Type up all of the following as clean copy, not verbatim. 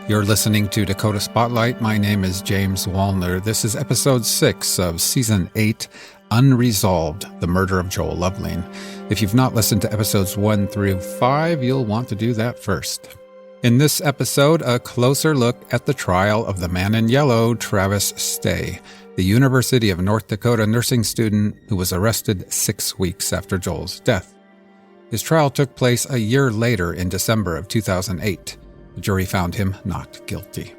You're listening to Dakota Spotlight. My name is James Wolner. This is episode 6 of season 8, Unresolved, the murder of Joel Lovelien. If you've not listened to episodes 1 through 5, you'll want to do that first. In this episode, a closer look at the trial of the man in yellow, Travis Stay, the University of North Dakota nursing student who was arrested 6 weeks after Joel's death. His trial took place a year later in December of 2008. The jury found him not guilty.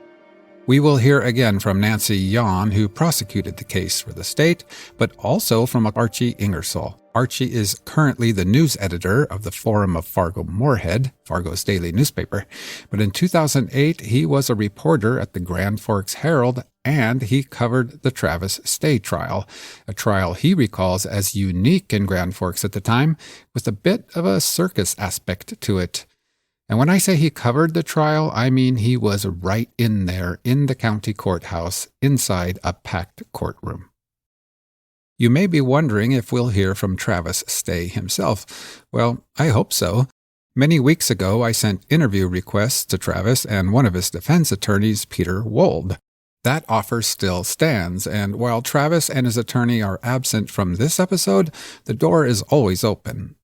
We will hear again from Nancy Yon, who prosecuted the case for the state, but also from Archie Ingersoll. Archie is currently the news editor of the Forum of Fargo-Moorhead, Fargo's daily newspaper. But in 2008, he was a reporter at the Grand Forks Herald, and he covered the Travis Stay trial, a trial he recalls as unique in Grand Forks at the time, with a bit of a circus aspect to it. And when I say he covered the trial, I mean he was right in there in the county courthouse inside a packed courtroom. You may be wondering if we'll hear from Travis Stay himself. Well, I hope so. Many weeks ago, I sent interview requests to Travis and one of his defense attorneys, Peter Wold. That offer still stands, and while Travis and his attorney are absent from this episode, the door is always open.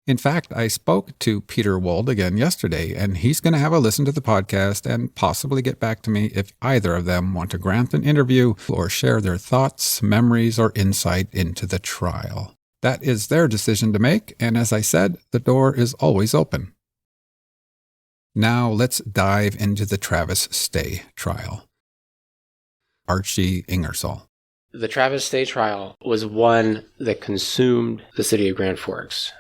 In fact, I spoke to Peter Wold again yesterday, and he's going to have a listen to the podcast and possibly get back to me if either of them want to grant an interview or share their thoughts, memories, or insight into the trial. That is their decision to make, and as I said, the door is always open. Now let's dive into the Travis Stay trial. Archie Ingersoll. The Travis Stay trial was one that consumed the city of Grand Forks.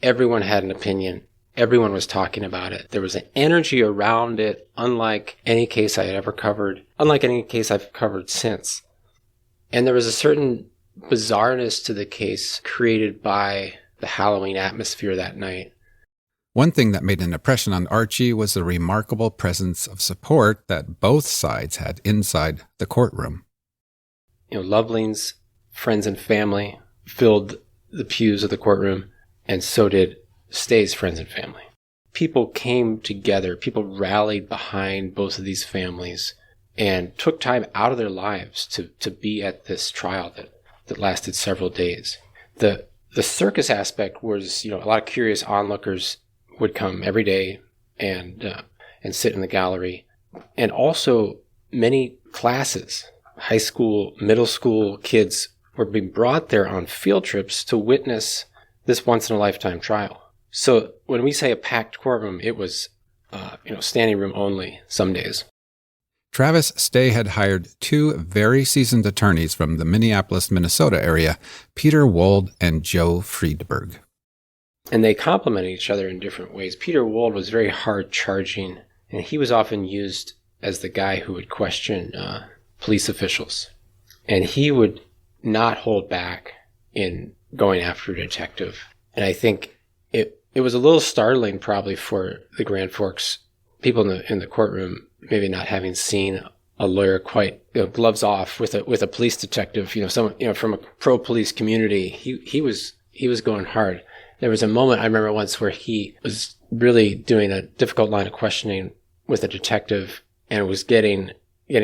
Everyone had an opinion. Everyone was talking about it. There was an energy around it, unlike any case I had ever covered, unlike any case I've covered since. And there was a certain bizarreness to the case created by the Halloween atmosphere that night. One thing that made an impression on Archie was the remarkable presence of support that both sides had inside the courtroom. Lovelien's friends and family filled the pews of the courtroom, and so did Stay's friends and family. People came together, people rallied behind both of these families and took time out of their lives to be at this trial that lasted several days. The circus aspect was, a lot of curious onlookers would come every day and sit in the gallery. And also many classes, high school, middle school kids were being brought there on field trips to witness this once-in-a-lifetime trial. So when we say a packed courtroom, it was, standing room only some days. Travis Stay had hired 2 very seasoned attorneys from the Minneapolis, Minnesota area, Peter Wold and Joe Friedberg. And they complemented each other in different ways. Peter Wold was very hard-charging, and he was often used as the guy who would question police officials. And he would not hold back in going after a detective. And I think it was a little startling probably for the Grand Forks people in the courtroom, maybe not having seen a lawyer quite gloves off with a police detective, someone from a pro-police community. He was going hard. There was a moment I remember once where he was really doing a difficult line of questioning with a detective and was getting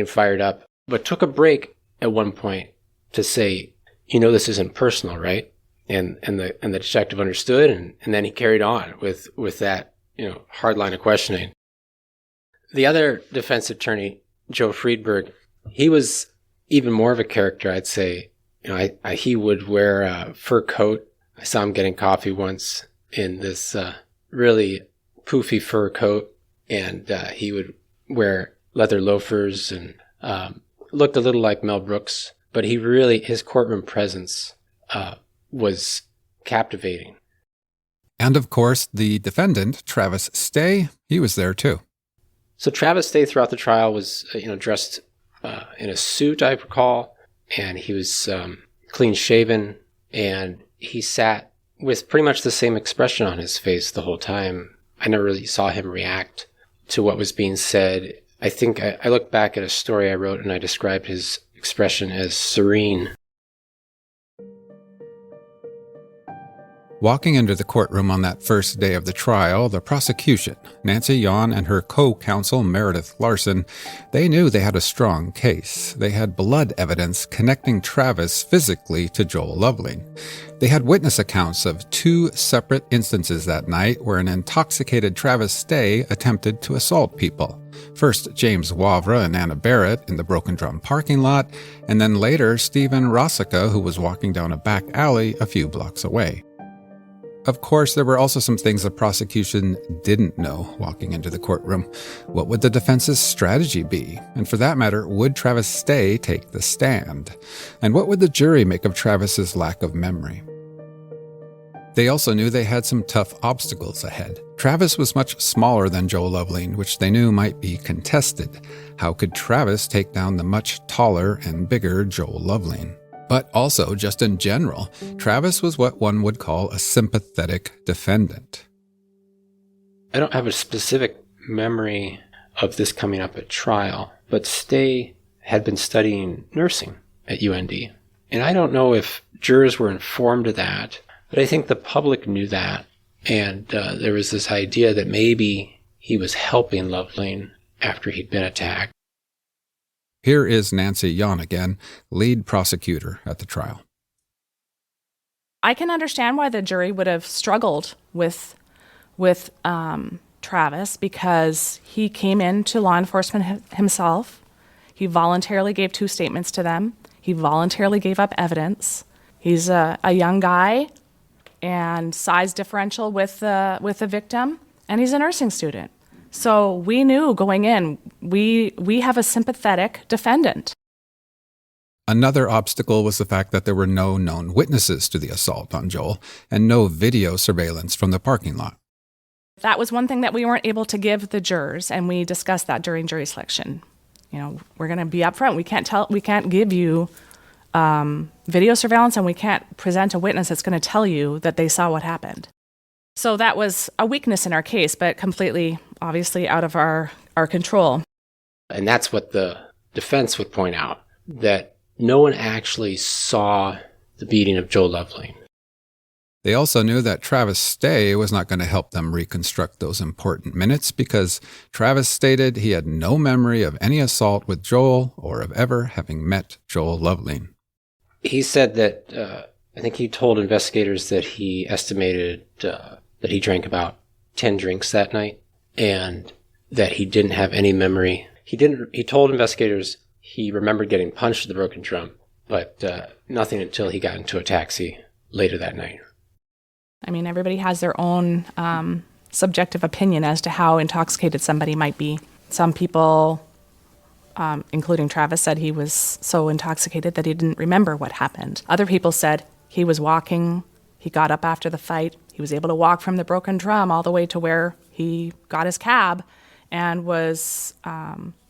fired up, but took a break at one point to say, this isn't personal, right? And the detective understood, and then he carried on with that, hard line of questioning. The other defense attorney, Joe Friedberg, he was even more of a character, I'd say. He would wear a fur coat. I saw him getting coffee once in this really poofy fur coat, and he would wear leather loafers and looked a little like Mel Brooks, but his courtroom presence was captivating. And of course, the defendant, Travis Stay, he was there too. So Travis Stay throughout the trial was, dressed in a suit, I recall, and he was clean shaven, and he sat with pretty much the same expression on his face the whole time. I never really saw him react to what was being said. I think I look back at a story I wrote and I described his expression as serene. Walking into the courtroom on that first day of the trial, the prosecution, Nancy Yon and her co-counsel Meredith Larson, they knew they had a strong case. They had blood evidence connecting Travis physically to Joel Lovelien. They had witness accounts of 2 separate instances that night where an intoxicated Travis Stay attempted to assault people. First, James Wolner and Anna Barrett in the Broken Drum parking lot, and then later, Stephen Rossica, who was walking down a back alley a few blocks away. Of course, there were also some things the prosecution didn't know walking into the courtroom. What would the defense's strategy be? And for that matter, would Travis Stay take the stand? And what would the jury make of Travis's lack of memory? They also knew they had some tough obstacles ahead. Travis was much smaller than Joel Lovelien, which they knew might be contested. How could Travis take down the much taller and bigger Joel Lovelien? But also, just in general, Travis was what one would call a sympathetic defendant. I don't have a specific memory of this coming up at trial, but Stay had been studying nursing at UND. And I don't know if jurors were informed of that, but I think the public knew that. And there was this idea that maybe he was helping Lovelien after he'd been attacked. Here is Nancy Yon again, lead prosecutor at the trial. I can understand why the jury would have struggled with Travis, because he came into law enforcement himself. He voluntarily gave 2 statements to them. He voluntarily gave up evidence. He's a young guy and size differential with the victim, and he's a nursing student. So we knew going in, we have a sympathetic defendant. Another obstacle was the fact that there were no known witnesses to the assault on Joel and no video surveillance from the parking lot. That was one thing that we weren't able to give the jurors, and we discussed that during jury selection. You know, we're going to be upfront. We can't give you video surveillance, and we can't present a witness that's going to tell you that they saw what happened. So that was a weakness in our case, but completely, obviously, out of our control. And that's what the defense would point out, that no one actually saw the beating of Joel Lovelien. They also knew that Travis Stay was not going to help them reconstruct those important minutes because Travis stated he had no memory of any assault with Joel or of ever having met Joel Lovelien. He said that, I think he told investigators that he estimated that he drank about 10 drinks that night and that he didn't have any memory. He told investigators he remembered getting punched at the Broken Drum, but nothing until he got into a taxi later that night. I mean, everybody has their own subjective opinion as to how intoxicated somebody might be. Some people, including Travis, said he was so intoxicated that he didn't remember what happened. Other people said he was walking, he got up after the fight, he was able to walk from the Broken Drum all the way to where he got his cab and was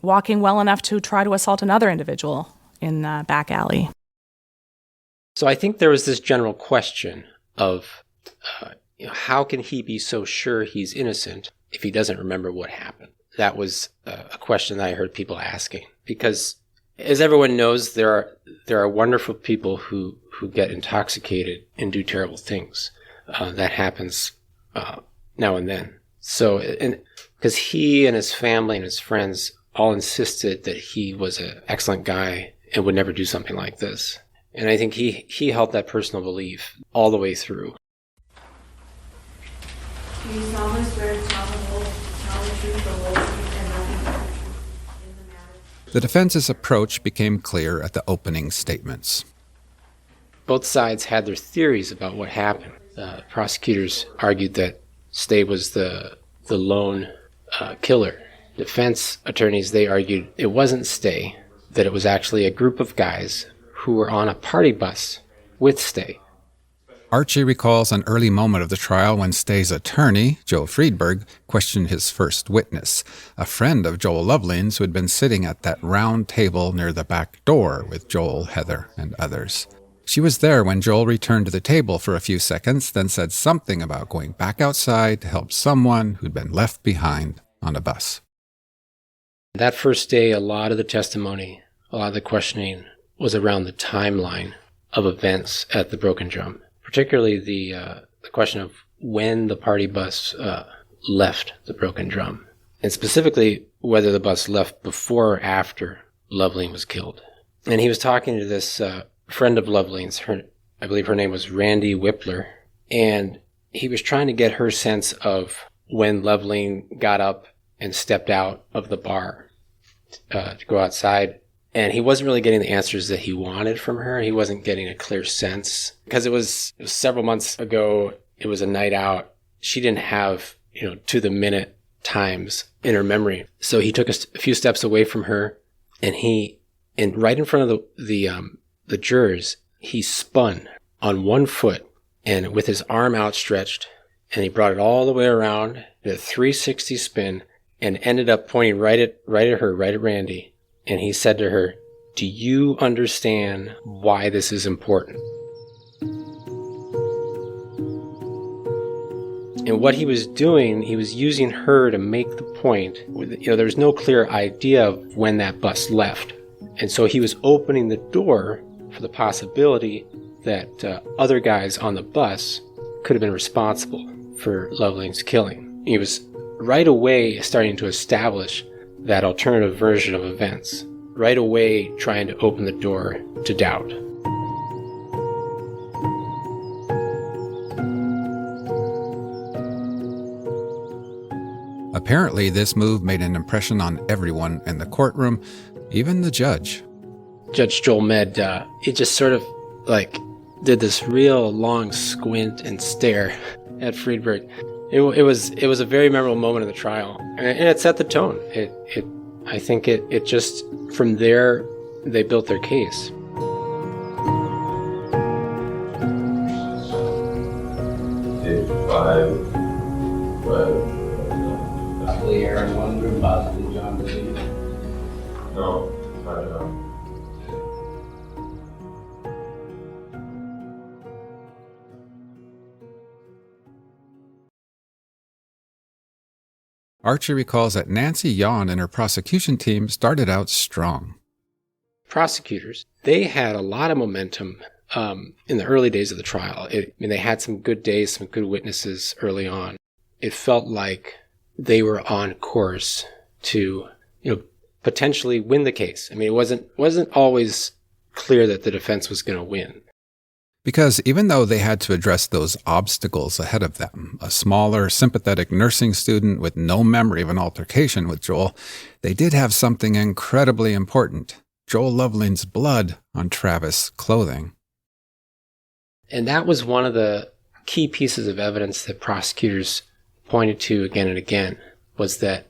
walking well enough to try to assault another individual in the back alley. So I think there was this general question of how can he be so sure he's innocent if he doesn't remember what happened? That was a question that I heard people asking. Because as everyone knows, there are wonderful people who get intoxicated and do terrible things. That happens now and then. So, because he and his family and his friends all insisted that he was an excellent guy and would never do something like this. And I think he held that personal belief all the way through. Do you solemnly swear to tell the truth, the whole truth, and nothing but the truth in the matter? The defense's approach became clear at the opening statements. Both sides had their theories about what happened. Prosecutors argued that Stay was the lone killer. Defense attorneys, they argued it wasn't Stay, that it was actually a group of guys who were on a party bus with Stay. Archie recalls an early moment of the trial when Stay's attorney, Joe Friedberg, questioned his first witness, a friend of Joel Lovelien's who had been sitting at that round table near the back door with Joel, Heather, and others. She was there when Joel returned to the table for a few seconds, then said something about going back outside to help someone who'd been left behind on a bus. That first day, a lot of the testimony, a lot of the questioning was around the timeline of events at the Broken Drum, particularly the the question of when the party bus left the Broken Drum, and specifically whether the bus left before or after Lovelien was killed. And he was talking to this friend of Lovelien's, I believe her name was Randy Whippler, and he was trying to get her sense of when Lovelien got up and stepped out of the bar to go outside. And he wasn't really getting the answers that he wanted from her. He wasn't getting a clear sense. Because it was several months ago, it was a night out. She didn't have, to the minute times in her memory. So he took a few steps away from her, and right in front of the jurors, he spun on one foot and with his arm outstretched, and he brought it all the way around, did a 360 spin, and ended up pointing right at her, right at Randy. And he said to her, "Do you understand why this is important?" And what he was doing, he was using her to make the point. There was no clear idea of when that bus left. And so he was opening the door for the possibility that other guys on the bus could have been responsible for Lovelien's killing. He was right away starting to establish that alternative version of events, right away trying to open the door to doubt. Apparently, this move made an impression on everyone in the courtroom, even the judge. Judge Joel Med, he just sort of did this real long squint and stare at Friedberg. It was a very memorable moment in the trial, and it set the tone. I think it just, from there, they built their case. Possibly Aaron Wonder, possibly John Lee. No, not John. Archie recalls that Nancy Yon and her prosecution team started out strong. Prosecutors, they had a lot of momentum in the early days of the trial. They had some good days, some good witnesses early on. It felt like they were on course to, potentially win the case. It wasn't always clear that the defense was going to win. Because even though they had to address those obstacles ahead of them, a smaller, sympathetic nursing student with no memory of an altercation with Joel, they did have something incredibly important: Joel Lovelien's blood on Travis' clothing. And that was one of the key pieces of evidence that prosecutors pointed to again and again, was that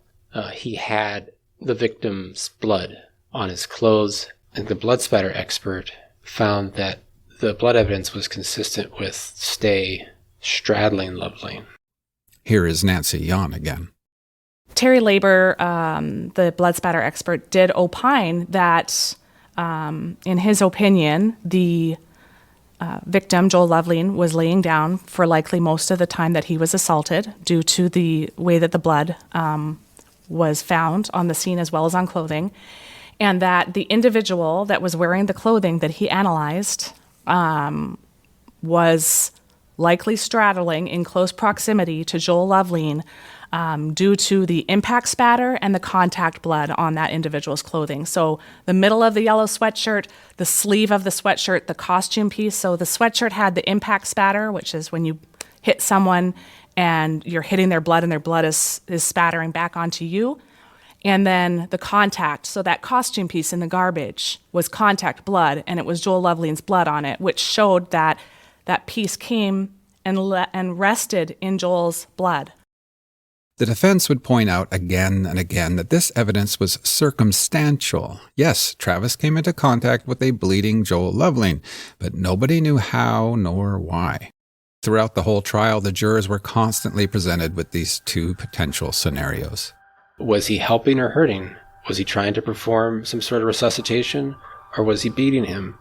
he had the victim's blood on his clothes. And the blood spatter expert found that the blood evidence was consistent with Stay straddling Lovelien. Here is Nancy Yon again. Terry Labor, the blood spatter expert, did opine that, in his opinion, the victim, Joel Lovelien, was laying down for likely most of the time that he was assaulted due to the way that the blood was found on the scene as well as on clothing, and that the individual that was wearing the clothing that he analyzed was likely straddling in close proximity to Joel Lovelien due to the impact spatter and the contact blood on that individual's clothing. So the middle of the yellow sweatshirt, the sleeve of the sweatshirt, the costume piece. So the sweatshirt had the impact spatter, which is when you hit someone and you're hitting their blood and their blood is spattering back onto you. And then the contact, so that costume piece in the garbage was contact blood, and it was Joel Lovelien's blood on it, which showed that that piece came and rested in Joel's blood. The defense would point out again and again that this evidence was circumstantial. Yes, Travis came into contact with a bleeding Joel Lovelien, but nobody knew how nor why. Throughout the whole trial, the jurors were constantly presented with these two potential scenarios. Was he helping or hurting? Was he trying to perform some sort of resuscitation, or was he beating him?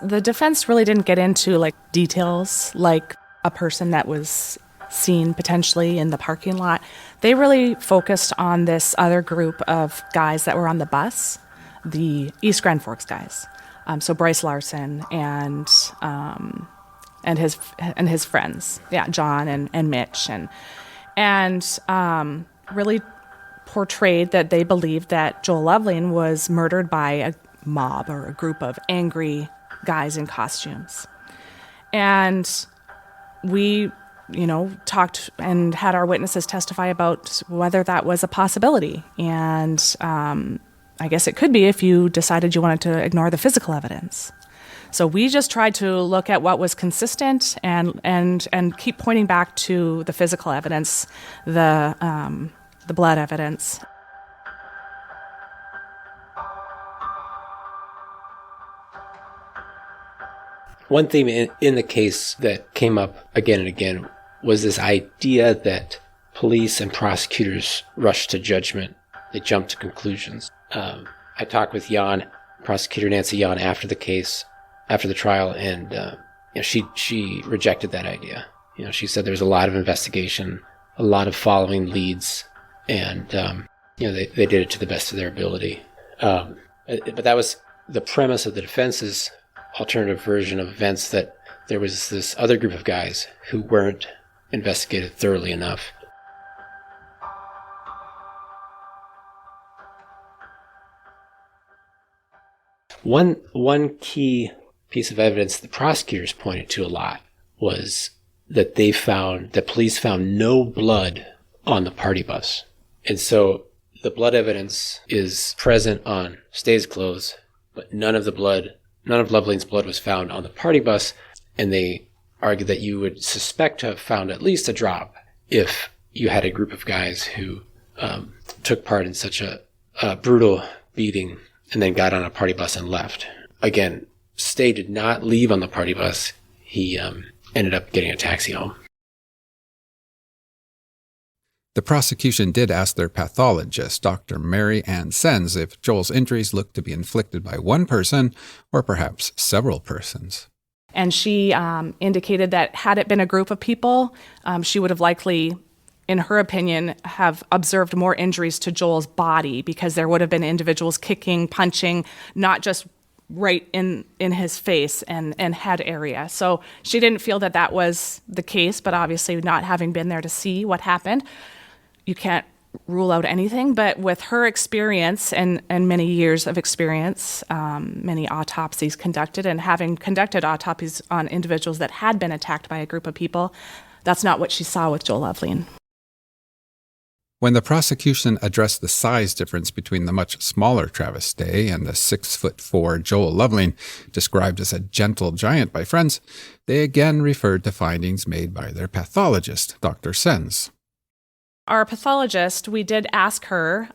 The defense really didn't get into details like a person that was seen potentially in the parking lot. They really focused on this other group of guys that were on the bus, the East Grand Forks guys. So Bryce Larson and his friends, John and Mitch, and really portrayed that they believed that Joel Lovelien was murdered by a mob or a group of angry guys in costumes. And we, talked and had our witnesses testify about whether that was a possibility. And I guess it could be if you decided you wanted to ignore the physical evidence. So we just tried to look at what was consistent and keep pointing back to the physical evidence, the blood evidence. One theme in the case that came up again and again was this idea that police and prosecutors rush to judgment. They jump to conclusions. I talked with Yon, prosecutor Nancy Yon, after the trial, and she rejected that idea. She said there was a lot of investigation, a lot of following leads, and they did it to the best of their ability. But that was the premise of the defense's alternative version of events, that there was this other group of guys who weren't investigated thoroughly enough. One key piece of evidence the prosecutors pointed to a lot was that police found no blood on the party bus. And so the blood evidence is present on Stay's clothes, but none of Lovelien's blood was found on the party bus, and they argued that you would suspect to have found at least a drop if you had a group of guys who took part in such a brutal beating and then got on a party bus and left. Again, Stay did not leave on the party bus. He ended up getting a taxi home. The prosecution did ask their pathologist, Dr. Mary Ann Sens, if Joel's injuries looked to be inflicted by one person or perhaps several persons. And she indicated that had it been a group of people, she would have likely, in her opinion, have observed more injuries to Joel's body, because there would have been individuals kicking, punching, not just right in his face and head area. So she didn't feel that was the case, but obviously not having been there to see what happened, you can't rule out anything. But with her experience and many years of experience, many autopsies conducted, and having conducted autopsies on individuals that had been attacked by a group of people, that's not what she saw with Joel Lovelien. When the prosecution addressed the size difference between the much smaller Travis Stay and the 6'4" Joel Lovelien, described as a gentle giant by friends, they again referred to findings made by their pathologist, Dr. Sens. Our pathologist, we did ask her,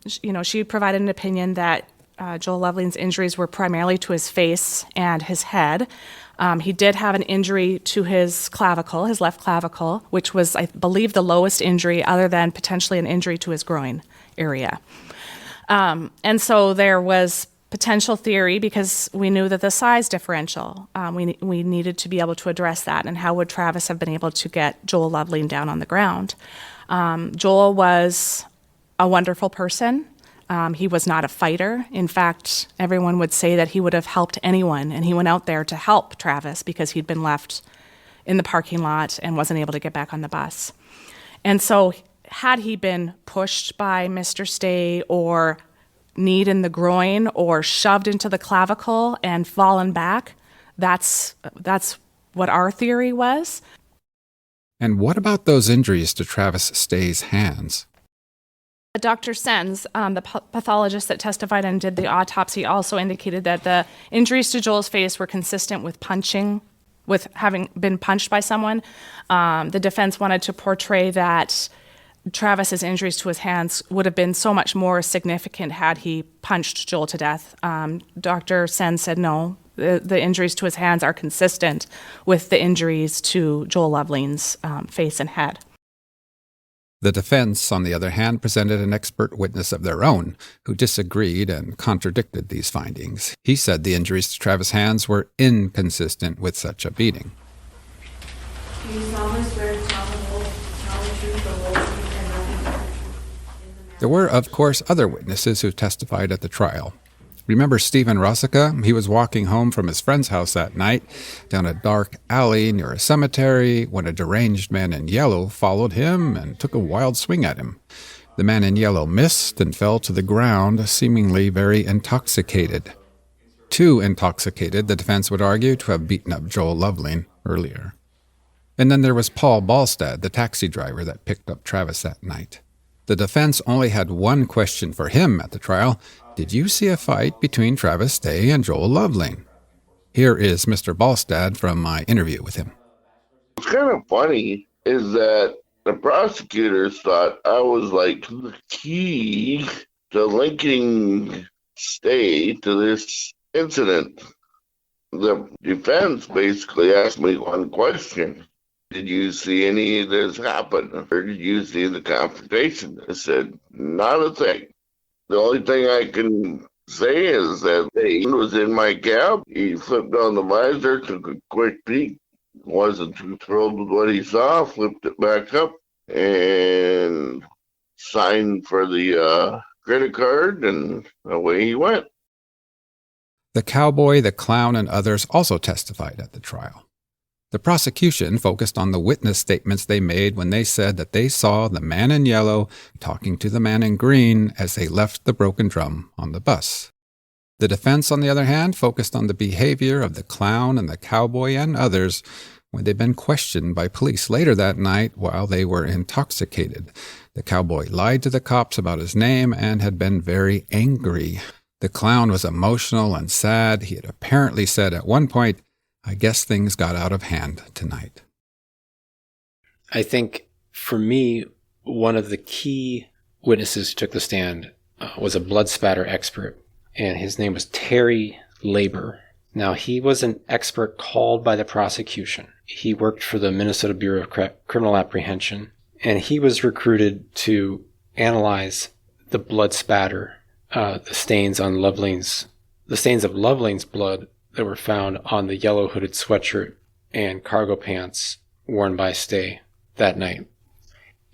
she provided an opinion that Joel Lovelien's injuries were primarily to his face and his head. He did have an injury to his clavicle, his left clavicle, which was, I believe, the lowest injury other than potentially an injury to his groin area. And so there was potential theory, because we knew that the size differential, we needed to be able to address that, and how would Travis have been able to get Joel Lovelien down on the ground. Joel was a wonderful person. He was not a fighter. In fact, everyone would say that he would have helped anyone, and he went out there to help Travis because he'd been left in the parking lot and wasn't able to get back on the bus. And so had he been pushed by Mr. Stay, or kneed in the groin, or shoved into the clavicle and fallen back, that's what our theory was. And what about those injuries to Travis Stay's hands? Dr. Sens, the pathologist that testified and did the autopsy, also indicated that the injuries to Joel's face were consistent with having been punched by someone. The defense wanted to portray that Travis's injuries to his hands would have been so much more significant had he punched Joel to death. Dr. Sens said no. The injuries to his hands are consistent with the injuries to Joel Lovelien's face and head. The defense, on the other hand, presented an expert witness of their own who disagreed and contradicted these findings. He said the injuries to Travis' hands were inconsistent with such a beating. Do you solemnly swear to tell the truth, the whole truth, and nothing but the truth in the matter? There were, of course, other witnesses who testified at the trial. Remember Stephen Rosica? He was walking home from his friend's house that night down a dark alley near a cemetery when a deranged man in yellow followed him and took a wild swing at him. The man in yellow missed and fell to the ground, seemingly very intoxicated. Too intoxicated, the defense would argue, to have beaten up Joel Lovelien earlier. And then there was Paul Balstad, the taxi driver that picked up Travis that night. The defense only had one question for him at the trial. Did you see a fight between Travis Day and Joel Lovelien? Here is Mr. Balstad from my interview with him. What's kind of funny is that the prosecutors thought I was like the key to linking Stay to this incident. The defense basically asked me one question. Did you see any of this happen? Or did you see the confrontation? I said, not a thing. The only thing I can say is that he was in my cab. He flipped on the visor, took a quick peek, wasn't too thrilled with what he saw, flipped it back up, and signed for the credit card, and away he went. The cowboy, the clown, and others also testified at the trial. The prosecution focused on the witness statements they made when they said that they saw the man in yellow talking to the man in green as they left the Broken Drum on the bus. The defense, on the other hand, focused on the behavior of the clown and the cowboy and others when they'd been questioned by police later that night while they were intoxicated. The cowboy lied to the cops about his name and had been very angry. The clown was emotional and sad. He had apparently said at one point, I guess things got out of hand tonight. I think, for me, one of the key witnesses who took the stand was a blood spatter expert, and his name was Terry Labor. Now, he was an expert called by the prosecution. He worked for the Minnesota Bureau of Criminal Apprehension, and he was recruited to analyze the blood spatter, the stains of Lovelien's blood that were found on the yellow hooded sweatshirt and cargo pants worn by Stay that night.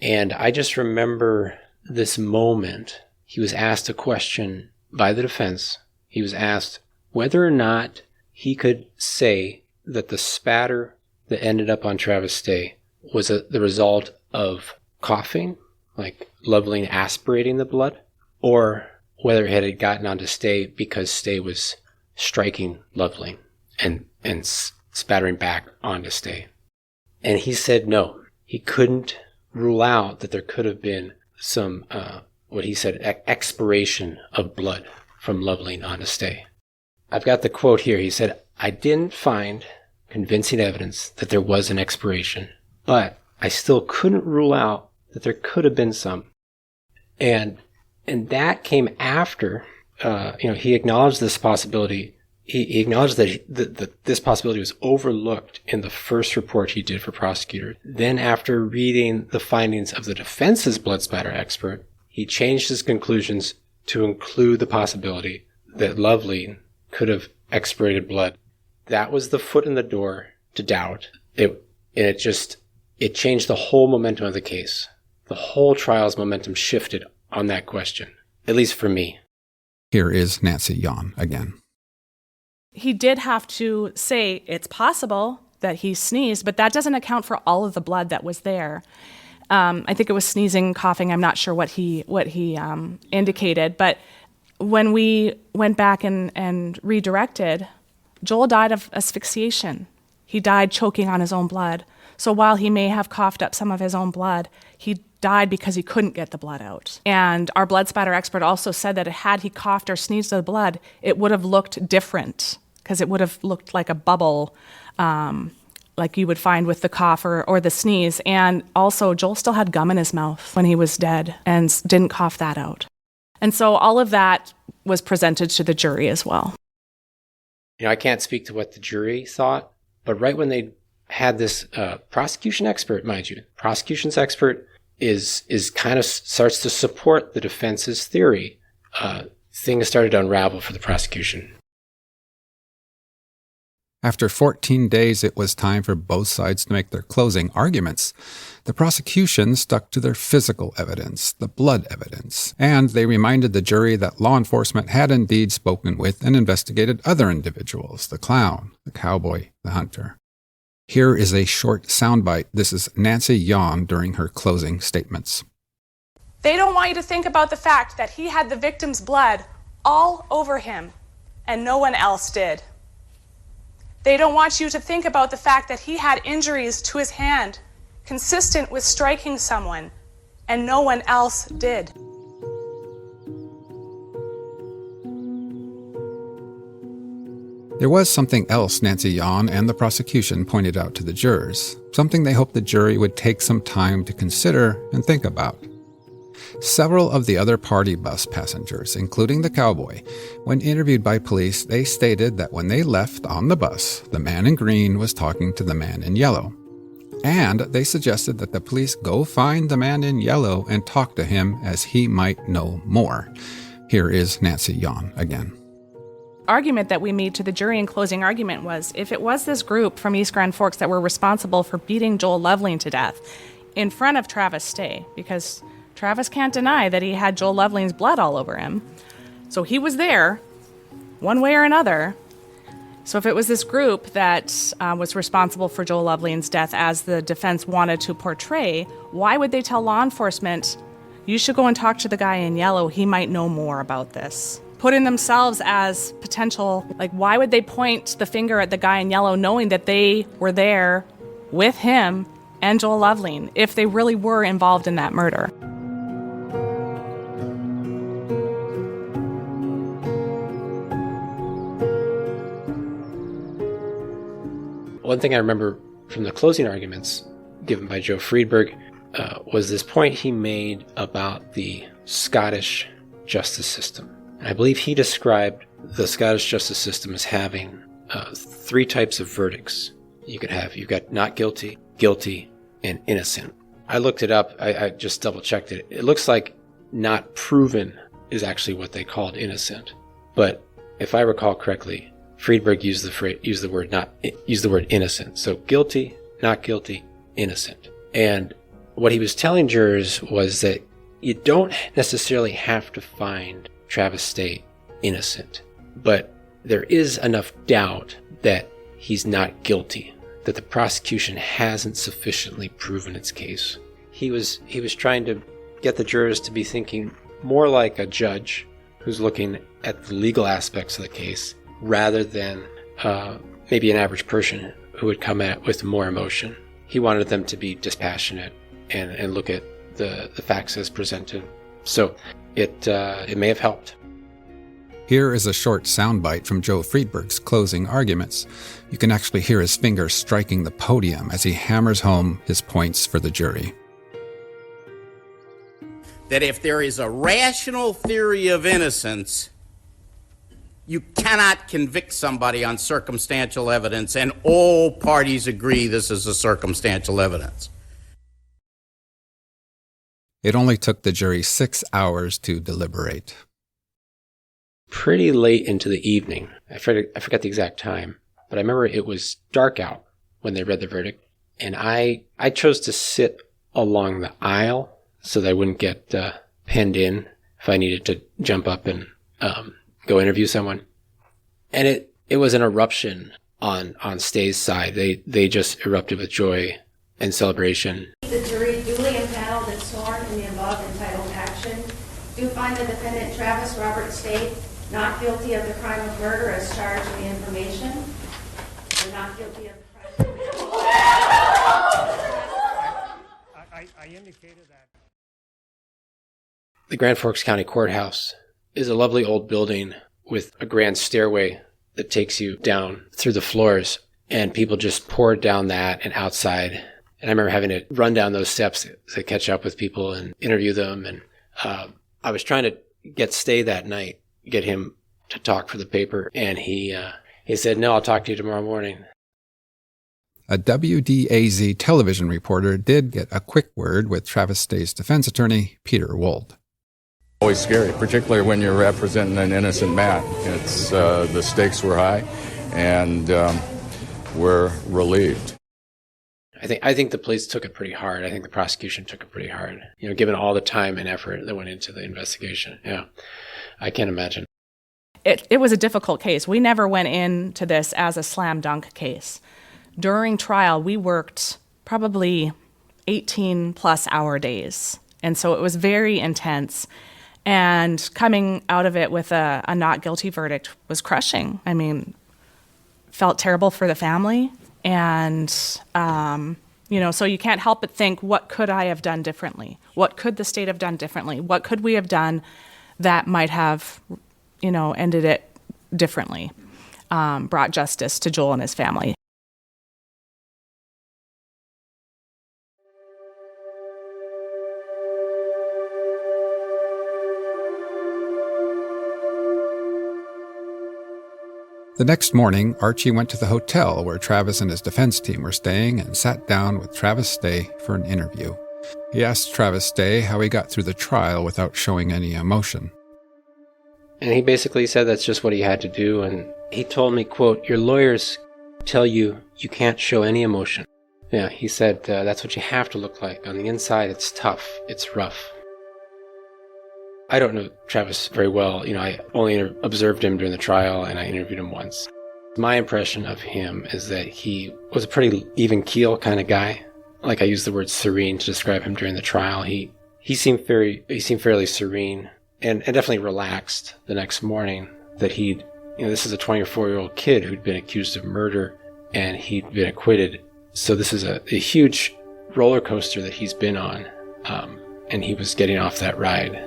And I just remember this moment. He was asked a question by the defense. He was asked whether or not he could say that the spatter that ended up on Travis Stay was the result of coughing, like Lovelien aspirating the blood, or whether it had gotten onto Stay because Stay was striking Lovelien and spattering back onto Stay. And he said no. He couldn't rule out that there could have been some, what he said, expiration of blood from Lovelien onto Stay. I've got the quote here. He said, I didn't find convincing evidence that there was an expiration, but I still couldn't rule out that there could have been some. And that came after he acknowledged this possibility. He acknowledged that this possibility was overlooked in the first report he did for prosecutor. Then, after reading the findings of the defense's blood spatter expert, he changed his conclusions to include the possibility that Lovelien could have expirated blood. That was the foot in the door to doubt. It changed the whole momentum of the case. The whole trial's momentum shifted on that question, at least for me. Here is Nancy Yon again. He did have to say it's possible that he sneezed, but that doesn't account for all of the blood that was there. I think it was sneezing, coughing. I'm not sure what he indicated. But when we went back and redirected, Joel died of asphyxiation. He died choking on his own blood. So while he may have coughed up some of his own blood, he died because he couldn't get the blood out. And our blood spatter expert also said that had he coughed or sneezed the blood, it would have looked different because it would have looked like a bubble, like you would find with the cough or the sneeze. And also, Joel still had gum in his mouth when he was dead and didn't cough that out. And so all of that was presented to the jury as well. I can't speak to what the jury thought, but right when they had this prosecution expert, mind you, prosecution's expert is kind of starts to support the defense's theory. Things started to unravel for the prosecution. After 14 days, it was time for both sides to make their closing arguments. The prosecution stuck to their physical evidence, the blood evidence, and they reminded the jury that law enforcement had indeed spoken with and investigated other individuals, the clown, the cowboy, the hunter. Here is a short soundbite. This is Nancy Yon during her closing statements. They don't want you to think about the fact that he had the victim's blood all over him and no one else did. They don't want you to think about the fact that he had injuries to his hand consistent with striking someone and no one else did. There was something else Nancy Yon and the prosecution pointed out to the jurors, something they hoped the jury would take some time to consider and think about. Several of the other party bus passengers, including the cowboy, when interviewed by police, they stated that when they left on the bus, the man in green was talking to the man in yellow. And they suggested that the police go find the man in yellow and talk to him as he might know more. Here is Nancy Yon again. Argument that we made to the jury in closing argument was, if it was this group from East Grand Forks that were responsible for beating Joel Lovelien to death in front of Travis Stay, because Travis can't deny that he had Joel Lovelien's blood all over him. So he was there, one way or another. So if it was this group that was responsible for Joel Lovelien's death, as the defense wanted to portray, why would they tell law enforcement, you should go and talk to the guy in yellow, he might know more about this? Putting themselves as potential, why would they point the finger at the guy in yellow knowing that they were there with him and Joel Lovelien if they really were involved in that murder? One thing I remember from the closing arguments given by Joe Friedberg was this point he made about the Scottish justice system. And I believe he described the Scottish justice system as having three types of verdicts. You've got not guilty, guilty, and innocent. I looked it up. I just double-checked it. It looks like not proven is actually what they called innocent. But if I recall correctly, Friedberg used the word innocent. So guilty, not guilty, innocent. And what he was telling jurors was that you don't necessarily have to find Travis Stay innocent, but there is enough doubt that he's not guilty, that the prosecution hasn't sufficiently proven its case. He was trying to get the jurors to be thinking more like a judge who's looking at the legal aspects of the case rather than maybe an average person who would come at it with more emotion. He wanted them to be dispassionate and look at the facts as presented. So it may have helped. Here is a short soundbite from Joe Friedberg's closing arguments. You can actually hear his fingers striking the podium as he hammers home his points for the jury. That if there is a rational theory of innocence, you cannot convict somebody on circumstantial evidence, and all parties agree this is a circumstantial evidence. It only took the jury 6 hours to deliberate. Pretty late into the evening, I forgot the exact time, but I remember it was dark out when they read the verdict, and I chose to sit along the aisle so that I wouldn't get penned in if I needed to jump up and go interview someone. And it was an eruption on Stay's side. They just erupted with joy and celebration. The jury duly impaneled and sworn in the above entitled action do find the defendant Travis Robert Stay not guilty of the crime of murder as charged in the information, or not guilty of the crime of murder. I indicated that. The Grand Forks County Courthouse is a lovely old building with a grand stairway that takes you down through the floors, and people just poured down that and outside. And I remember having to run down those steps to catch up with people and interview them. And I was trying to get Stay that night, get him to talk for the paper, and he said, "No, I'll talk to you tomorrow morning." A WDAZ television reporter did get a quick word with Travis Stay's defense attorney, Peter Wold. Always scary, particularly when you're representing an innocent man. It's the stakes were high, and were relieved. I think the police took it pretty hard. I think the prosecution took it pretty hard, given all the time and effort that went into the investigation. Yeah, I can't imagine. It was a difficult case. We never went into this as a slam dunk case. During trial, we worked probably 18 plus hour days. And so it was very intense. And coming out of it with a not guilty verdict was crushing. I mean, felt terrible for the family. And, so you can't help but think, what could I have done differently? What could the state have done differently? What could we have done that might have, ended it differently, brought justice to Joel and his family? The next morning, Archie went to the hotel where Travis and his defense team were staying and sat down with Travis Stay for an interview. He asked Travis Stay how he got through the trial without showing any emotion. And he basically said that's just what he had to do. And he told me, quote, "Your lawyers tell you you can't show any emotion." Yeah, he said that's what you have to look like. On the inside, it's tough. It's rough. I don't know Travis very well. I only observed him during the trial, and I interviewed him once. My impression of him is that he was a pretty even keel kind of guy. Like, I used the word serene to describe him during the trial. He seemed fairly serene and definitely relaxed the next morning. That this is a 24-year-old kid who'd been accused of murder, and he'd been acquitted. So this is a huge roller coaster that he's been on, and he was getting off that ride.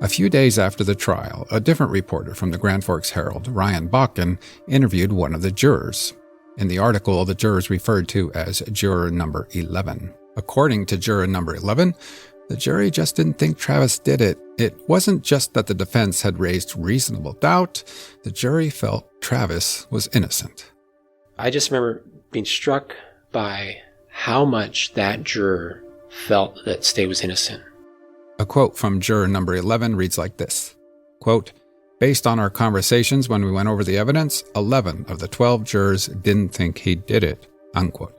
A few days after the trial, a different reporter from the Grand Forks Herald, Ryan Bakken, interviewed one of the jurors. In the article, the juror is referred to as juror number 11. According to juror number 11, the jury just didn't think Travis did it. It wasn't just that the defense had raised reasonable doubt. The jury felt Travis was innocent. I just remember being struck by how much that juror felt that Stay was innocent. A quote from juror number 11 reads like this, quote, "Based on our conversations when we went over the evidence, 11 of the 12 jurors didn't think he did it," unquote.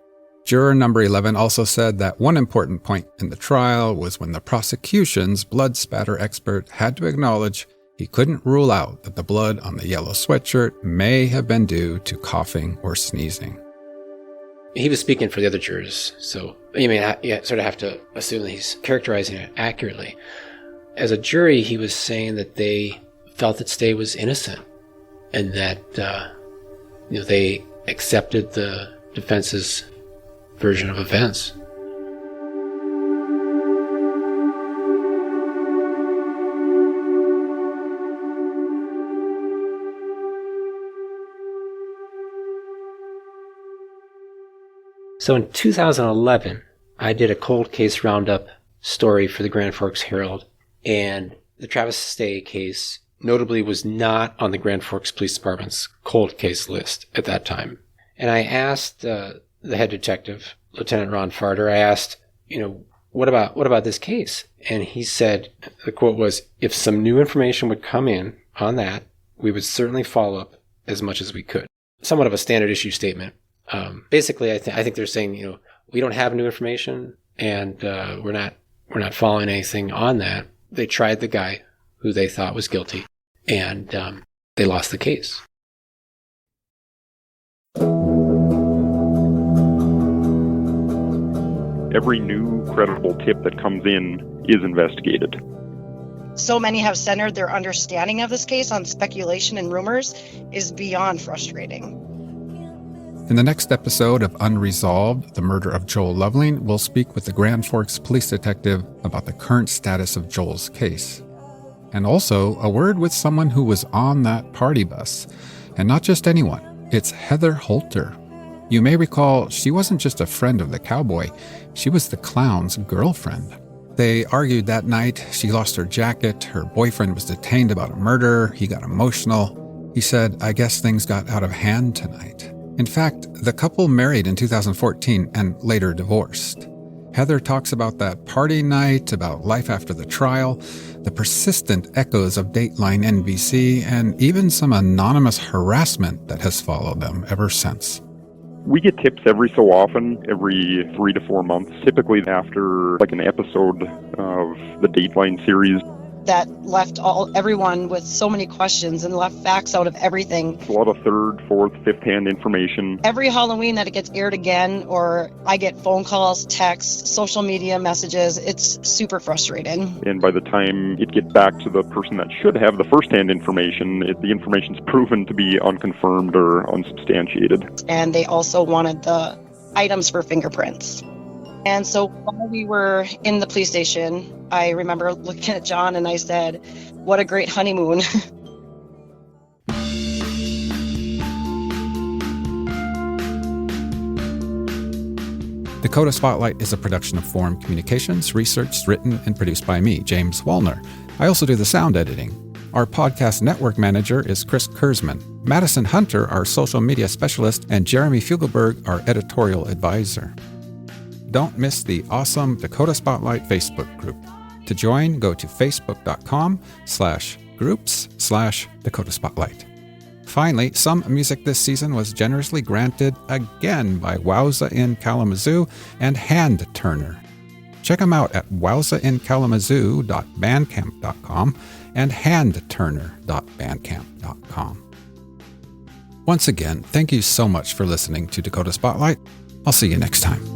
Juror number 11 also said that one important point in the trial was when the prosecution's blood spatter expert had to acknowledge he couldn't rule out that the blood on the yellow sweatshirt may have been due to coughing or sneezing. He was speaking for the other jurors, so you sort of have to assume that he's characterizing it accurately. As a jury, he was saying that they felt that Stay was innocent, and that they accepted the defense's version of events. So in 2011, I did a cold case roundup story for the Grand Forks Herald, and the Travis Stay case notably was not on the Grand Forks Police Department's cold case list at that time. And I asked the head detective, Lieutenant Ron Farter, I asked, what about this case? And he said, the quote was, "If some new information would come in on that, we would certainly follow up as much as we could." Somewhat of a standard issue statement. Basically, I think they're saying, we don't have new information, and we're not following anything on that. They tried the guy who they thought was guilty, and they lost the case. Every new credible tip that comes in is investigated. So many have centered their understanding of this case on speculation and rumors is beyond frustrating. In the next episode of Unresolved, the murder of Joel Lovelien, we'll speak with the Grand Forks police detective about the current status of Joel's case. And also, a word with someone who was on that party bus. And not just anyone, it's Heather Holter. You may recall she wasn't just a friend of the cowboy, she was the clown's girlfriend. They argued that night, she lost her jacket, her boyfriend was detained about a murder, he got emotional. He said, "I guess things got out of hand tonight." In fact, the couple married in 2014 and later divorced. Heather talks about that party night, about life after the trial, the persistent echoes of Dateline NBC, and even some anonymous harassment that has followed them ever since. We get tips every so often, every 3 to 4 months, typically after like an episode of the Dateline series. That left everyone with so many questions and left facts out of everything. A lot of third, fourth, fifth-hand information. Every Halloween that it gets aired again, or I get phone calls, texts, social media messages, it's super frustrating. And by the time it gets back to the person that should have the first-hand information, the information's proven to be unconfirmed or unsubstantiated. And they also wanted the items for fingerprints. And so while we were in the police station, I remember looking at John and I said, "What a great honeymoon." Dakota Spotlight is a production of Forum Communications, researched, written, and produced by me, James Wolner. I also do the sound editing. Our podcast network manager is Chris Kurzman. Madison Hunter, our social media specialist, and Jeremy Fugelberg, our editorial advisor. Don't miss the awesome Dakota Spotlight Facebook group. To join, go to facebook.com/groups/Dakota Spotlight. Finally, some music this season was generously granted again by Wowza in Kalamazoo and Hand Turner. Check them out at wowzainkalamazoo.bandcamp.com and handturner.bandcamp.com. Once again, thank you so much for listening to Dakota Spotlight. I'll see you next time.